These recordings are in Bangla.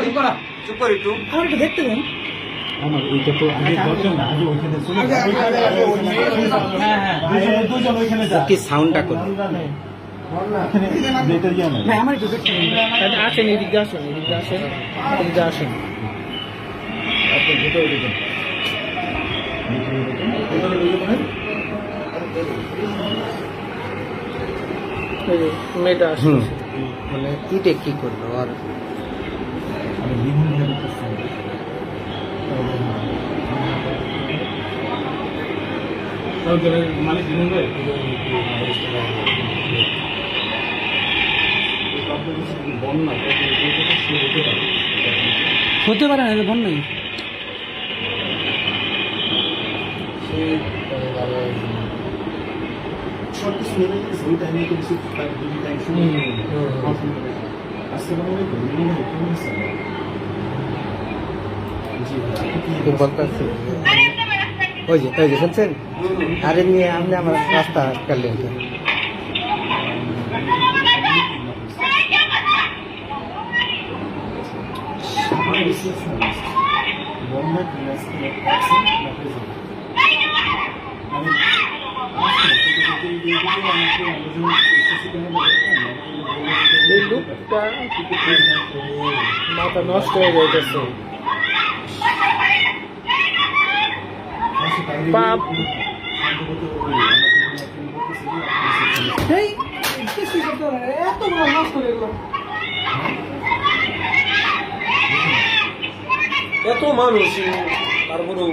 চুপ কর একটু। আমার একটু দেখতে দেন। আমার এইটা তো আগে বলছেন না, আগে ওইখানে চলে দুজন ওইখানে যা কি সাউন্ডটা করো এখানে যেটা ইয়া নাই। না আমার একটু দেখতে দেন। আসেন এদিকে আসেন, এদিকে আসেন, এদিকে আসেন। আপনি ভিতরে ঢুকেন। ভিতরে ঢুকে পড়েন। এই যে মেয়েটা আসছে। মানে ইটে কি করলো আর আমি বিভিন্ন ভাবে করছি। মালিক দিন ভাই বন্যা হতে পারে না বন্যাই। বলতেছি ওই যে শুনছেন আরে নিয়ে আপনি আমার রাস্তা কাটলেন এই লোকটা মাথা নষ্ট হয়ে যাইতেছে। পাপ এই কিছু করতে পারে না, এত বড় নষ্ট করে গেল। এত মানুষ তারপরেও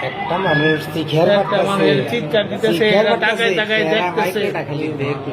একটা মানুষ শিখের একটা মানুষের চিৎকার দিতেছে, এরা তাকায় তাকায় দেখতেছে। খালি দেখলো